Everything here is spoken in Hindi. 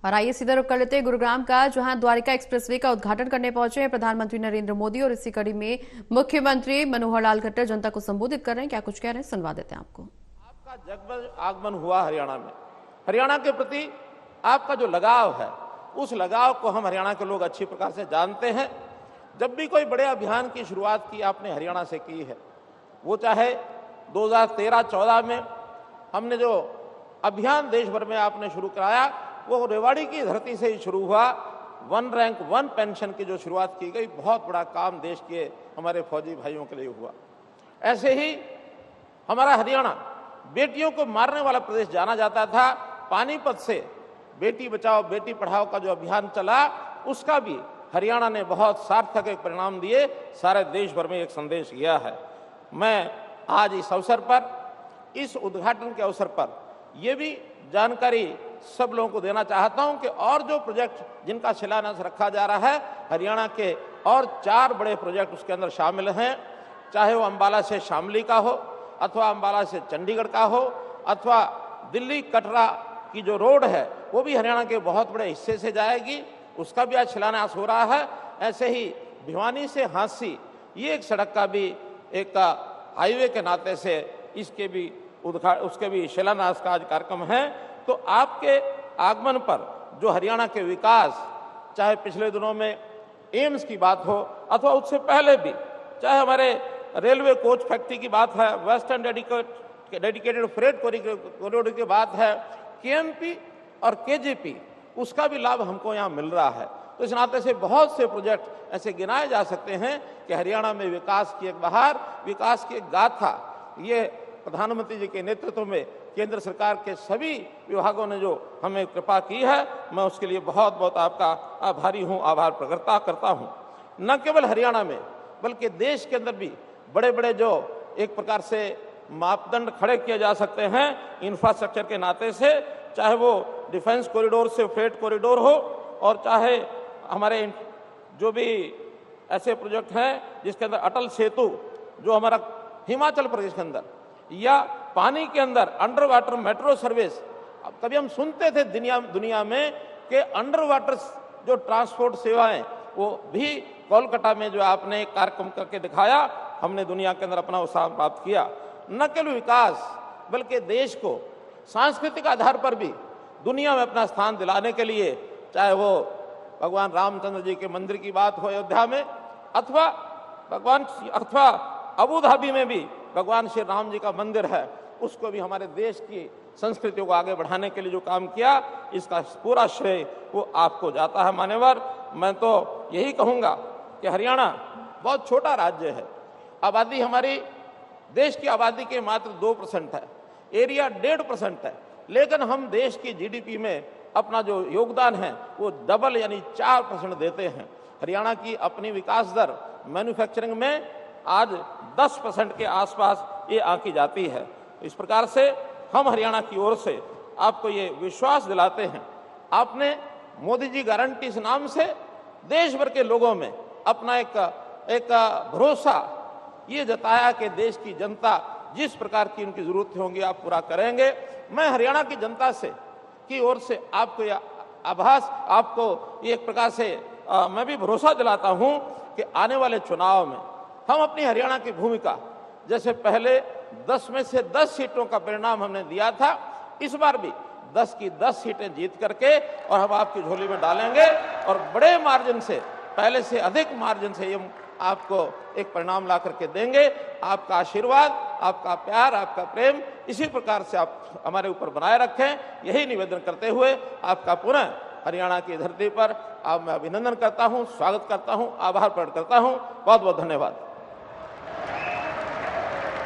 और आइए सीधा रुख कर लेते हैं गुरुग्राम का, जहां द्वारिका एक्सप्रेसवे का उद्घाटन करने पहुंचे हैं प्रधानमंत्री नरेंद्र मोदी और इसी कड़ी में मुख्यमंत्री मनोहर लाल खट्टर जनता को संबोधित कर रहे हैं। क्या कुछ कह रहे हैं, सुनवा देते हैं आपको। आपका जगमग आगमन हुआ हरियाणा में। हरियाणा के प्रति आपका जो लगाव है, उस लगाव को हम हरियाणा के लोग अच्छी प्रकार से जानते हैं। जब भी कोई बड़े अभियान की शुरुआत की आपने हरियाणा से की है, वो चाहे 2013-14 में हमने जो अभियान देश भर में आपने शुरू कराया, वो रेवाड़ी की धरती से ही शुरू हुआ। 1 रैंक 1 पेंशन की जो शुरुआत की गई, बहुत बड़ा काम देश के हमारे फौजी भाइयों के लिए हुआ। ऐसे ही हमारा हरियाणा बेटियों को मारने वाला प्रदेश जाना जाता था। पानीपत से बेटी बचाओ बेटी पढ़ाओ का जो अभियान चला, उसका भी हरियाणा ने बहुत सार्थक एक परिणाम दिए, सारे देश भर में एक संदेश गया है। मैं आज इस अवसर पर, इस उद्घाटन के अवसर पर ये भी जानकारी सब लोगों को देना चाहता हूं कि और जो प्रोजेक्ट जिनका शिलान्यास रखा जा रहा है, हरियाणा के और 4 बड़े प्रोजेक्ट उसके अंदर शामिल हैं। चाहे वो अंबाला से शामली का हो, अथवा अंबाला से चंडीगढ़ का हो, अथवा दिल्ली कटरा की जो रोड है वो भी हरियाणा के बहुत बड़े हिस्से से जाएगी, उसका भी आज शिलान्यास हो रहा है। ऐसे ही भिवानी से हांसी, ये एक सड़क का भी एक हाईवे के नाते से उसके भी शिलान्यास का आज कार्यक्रम है। तो आपके आगमन पर जो हरियाणा के विकास, चाहे पिछले दिनों में एम्स की बात हो, अथवा उससे पहले भी, चाहे हमारे रेलवे कोच फैक्ट्री की बात है, वेस्टर्न डेडिकेटेड फ्रेट कॉरिडोर की बात है, केएमपी और केजीपी, उसका भी लाभ हमको यहाँ मिल रहा है। तो इस नाते से बहुत से प्रोजेक्ट ऐसे गिनाए जा सकते हैं कि हरियाणा में विकास की एक बहार, विकास की एक गाथा, ये प्रधानमंत्री जी के नेतृत्व में केंद्र सरकार के सभी विभागों ने जो हमें कृपा की है, मैं उसके लिए बहुत बहुत आपका आभारी हूँ, आभार प्रकट करता हूँ। न केवल हरियाणा में बल्कि देश के अंदर भी बड़े बड़े जो एक प्रकार से मापदंड खड़े किए जा सकते हैं इंफ्रास्ट्रक्चर के नाते से, चाहे वो डिफेंस कॉरिडोर से फ्रेट कॉरिडोर हो, और चाहे हमारे जो भी ऐसे प्रोजेक्ट हैं जिसके अंदर अटल सेतु जो हमारा हिमाचल प्रदेश के अंदर, या पानी के अंदर अंडर वाटर मेट्रो सर्विस। अब कभी हम सुनते थे दुनिया में कि अंडर वाटर जो ट्रांसपोर्ट सेवाएं, वो भी कोलकाता में जो आपने एक कार्यक्रम करके दिखाया, हमने दुनिया के अंदर अपना उत्साह प्राप्त किया। न केवल विकास बल्कि देश को सांस्कृतिक आधार पर भी दुनिया में अपना स्थान दिलाने के लिए, चाहे वो भगवान रामचंद्र जी के मंदिर की बात हो अयोध्या में, अथवा अबू धाबी में भी भगवान श्री राम जी का मंदिर है, उसको भी हमारे देश की संस्कृतियों को आगे बढ़ाने के लिए जो काम किया, इसका पूरा श्रेय वो आपको जाता है मान्यवर। मैं तो यही कहूँगा कि हरियाणा बहुत छोटा राज्य है, आबादी हमारी देश की आबादी के मात्र 2% है, एरिया 1.5% है, लेकिन हम देश की जीडीपी में अपना जो योगदान है वो डबल यानी 4% देते हैं। हरियाणा की अपनी विकास दर मैन्युफैक्चरिंग में आज 10% के आसपास ये आंकी जाती है। इस प्रकार से हम हरियाणा की ओर से आपको ये विश्वास दिलाते हैं। आपने मोदी जी गारंटी इस नाम से देश भर के लोगों में अपना एक भरोसा ये जताया कि देश की जनता जिस प्रकार की उनकी जरूरतें होंगी आप पूरा करेंगे। मैं हरियाणा की जनता से की ओर से आपको यह आभास, आपको एक प्रकार से मैं भी भरोसा दिलाता हूं कि आने वाले चुनाव में हम अपनी हरियाणा की भूमिका, जैसे पहले 10 में से 10 सीटों का परिणाम हमने दिया था, इस बार भी 10 की 10 सीटें जीत करके और हम आपकी झोली में डालेंगे, और बड़े मार्जिन से, पहले से अधिक मार्जिन से ये आपको एक परिणाम ला करके देंगे। आपका आशीर्वाद, आपका प्यार, आपका प्रेम इसी प्रकार से आप हमारे ऊपर बनाए रखें, यही निवेदन करते हुए आपका पुनः हरियाणा की धरती पर मैं अभिनंदन करता हूं, स्वागत करता हूं, आभार प्रकट करता हूं। बहुत बहुत धन्यवाद।